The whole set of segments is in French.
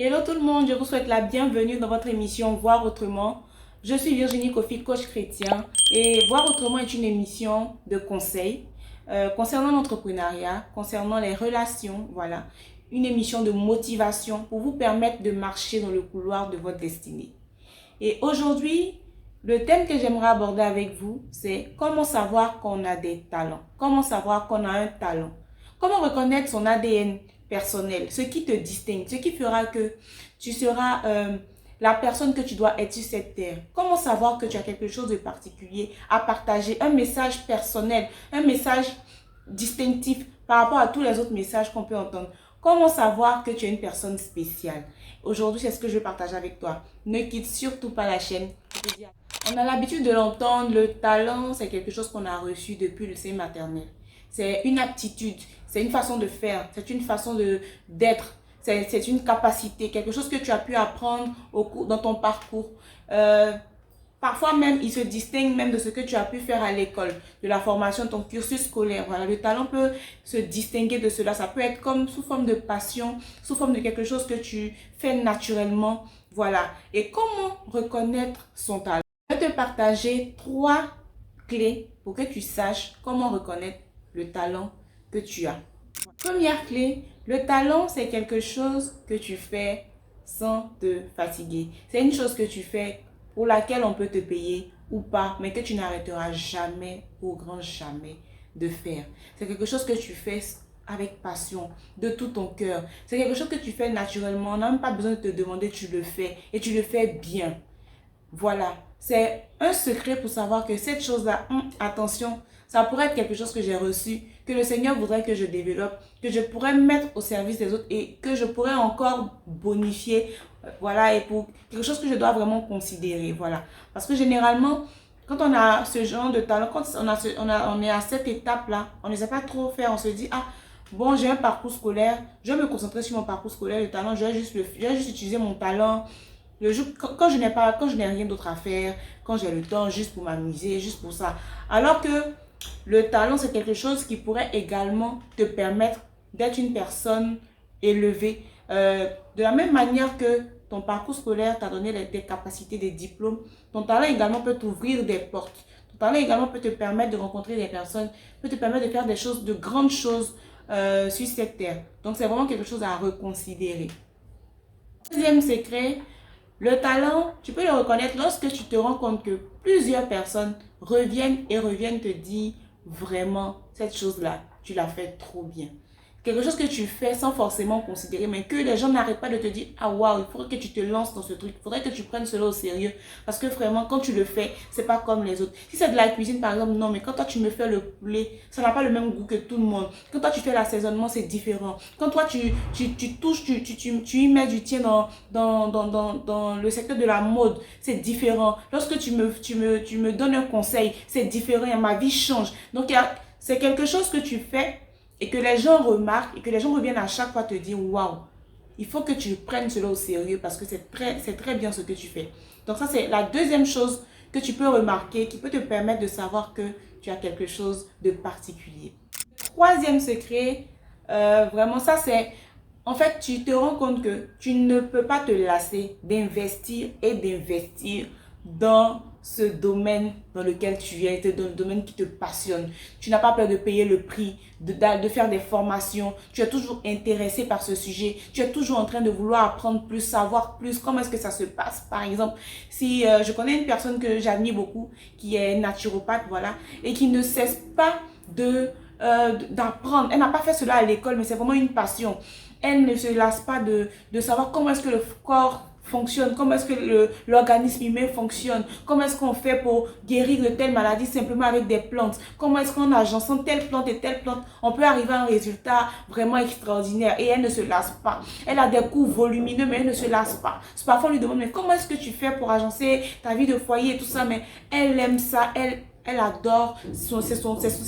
Hello tout le monde, je vous souhaite la bienvenue dans votre émission Voir Autrement. Je suis Virginie Kofi, coach chrétien, et Voir Autrement est une émission de conseils concernant l'entrepreneuriat, concernant les relations, voilà. Une émission de motivation pour vous permettre de marcher dans le couloir de votre destinée. Et aujourd'hui, le thème que j'aimerais aborder avec vous, c'est comment savoir qu'on a des talents, comment savoir qu'on a un talent, comment reconnaître son ADN personnel, ce qui te distingue, ce qui fera que tu seras la personne que tu dois être sur cette terre. Comment savoir que tu as quelque chose de particulier à partager, un message personnel, un message distinctif par rapport à tous les autres messages qu'on peut entendre. Comment savoir que tu es une personne spéciale? Aujourd'hui, c'est ce que je vais partager avec toi. Ne quitte surtout pas la chaîne. On a l'habitude de l'entendre, le talent, c'est quelque chose qu'on a reçu depuis le sein maternel. C'est une aptitude, c'est une façon de faire, c'est une façon d'être, c'est une capacité, quelque chose que tu as pu apprendre dans ton parcours. Parfois même, il se distingue même de ce que tu as pu faire à l'école, de la formation, ton cursus scolaire. Voilà, le talent peut se distinguer de cela. Ça peut être comme sous forme de passion, sous forme de quelque chose que tu fais naturellement. Voilà. Et comment reconnaître son talent? Je vais te partager 3 clés pour que tu saches comment reconnaître le talent que tu as. Première clé, le talent, c'est quelque chose que tu fais sans te fatiguer. C'est une chose que tu fais pour laquelle on peut te payer ou pas, mais que tu n'arrêteras jamais, au grand jamais, de faire. C'est quelque chose que tu fais avec passion, de tout ton cœur. C'est quelque chose que tu fais naturellement. On n'a même pas besoin de te demander, tu le fais et tu le fais bien. Voilà, c'est un secret pour savoir que cette chose-là, attention, ça pourrait être quelque chose que j'ai reçu, que le Seigneur voudrait que je développe, que je pourrais mettre au service des autres et que je pourrais encore bonifier, voilà, et pour quelque chose que je dois vraiment considérer, voilà. Parce que généralement, quand on a ce genre de talent, quand on est à cette étape-là, on ne sait pas trop faire, on se dit, ah, bon, j'ai un parcours scolaire, je vais me concentrer sur mon parcours scolaire, le talent, je vais juste utiliser mon talent. Le jour, quand je n'ai rien d'autre à faire, quand j'ai le temps juste pour m'amuser, juste pour ça. Alors que le talent, c'est quelque chose qui pourrait également te permettre d'être une personne élevée. De la même manière que ton parcours scolaire t'a donné des capacités, des diplômes, ton talent également peut t'ouvrir des portes. Ton talent également peut te permettre de rencontrer des personnes, peut te permettre de faire des choses, de grandes choses sur cette terre. Donc, c'est vraiment quelque chose à reconsidérer. Deuxième secret, le talent, tu peux le reconnaître lorsque tu te rends compte que plusieurs personnes reviennent et reviennent te dire vraiment cette chose-là, tu l'as fait trop bien. Quelque chose que tu fais sans forcément considérer, mais que les gens n'arrêtent pas de te dire, ah waouh, il faudrait que tu te lances dans ce truc, il faudrait que tu prennes cela au sérieux. Parce que vraiment, quand tu le fais, c'est pas comme les autres. Si c'est de la cuisine, par exemple, non, mais quand toi tu me fais le poulet, ça n'a pas le même goût que tout le monde. Quand toi tu fais l'assaisonnement, c'est différent. Quand toi tu touches, tu y mets du tien dans le secteur de la mode, c'est différent. Lorsque tu me donnes un conseil, c'est différent, et ma vie change. Donc, c'est quelque chose que tu fais et que les gens remarquent et que les gens reviennent à chaque fois te dire waouh, il faut que tu prennes cela au sérieux parce que c'est très bien ce que tu fais. Donc ça, c'est la deuxième chose que tu peux remarquer qui peut te permettre de savoir que tu as quelque chose de particulier. Troisième secret, vraiment ça c'est, en fait tu te rends compte que tu ne peux pas te lasser d'investir et d'investir dans ce domaine dans lequel tu es, dans le domaine qui te passionne. Tu n'as pas peur de payer le prix, de faire des formations. Tu es toujours intéressé par ce sujet. Tu es toujours en train de vouloir apprendre plus, savoir plus. Comment est-ce que ça se passe? Par exemple, si je connais une personne que j'admire beaucoup, qui est naturopathe, voilà, et qui ne cesse pas d'apprendre. Elle n'a pas fait cela à l'école, mais c'est vraiment une passion. Elle ne se lasse pas de savoir comment est-ce que le corps fonctionne, comment est-ce que l'organisme humain fonctionne, comment est-ce qu'on fait pour guérir de telle maladie simplement avec des plantes, comment est-ce qu'en agençant telle plante et telle plante, on peut arriver à un résultat vraiment extraordinaire et elle ne se lasse pas. Elle a des cours volumineux mais elle ne se lasse pas. Parfois on lui demande mais comment est-ce que tu fais pour agencer ta vie de foyer et tout ça, mais elle aime ça, elle adore, c'est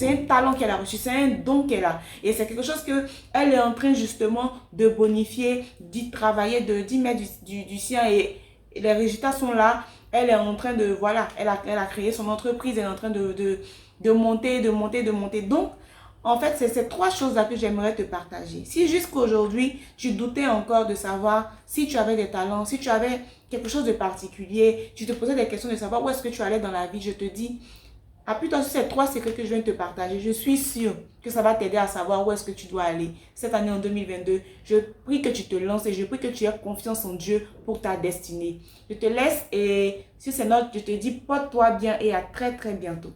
un talent qu'elle a reçu, c'est un don qu'elle a. Et c'est quelque chose qu'elle est en train justement de bonifier, d'y travailler, d'y mettre du sien et les résultats sont là. Elle est en train de, voilà, elle a créé son entreprise, elle est en train de monter. Donc, En fait, c'est ces trois choses-là que j'aimerais te partager. Si jusqu'aujourd'hui, tu doutais encore de savoir si tu avais des talents, si tu avais quelque chose de particulier, tu te posais des questions de savoir où est-ce que tu allais dans la vie, je te dis, appuie-toi sur ces trois secrets que je viens de te partager. Je suis sûre que ça va t'aider à savoir où est-ce que tu dois aller. Cette année en 2022, je prie que tu te lances et je prie que tu aies confiance en Dieu pour ta destinée. Je te laisse et sur ces notes, je te dis porte-toi bien et à très très bientôt.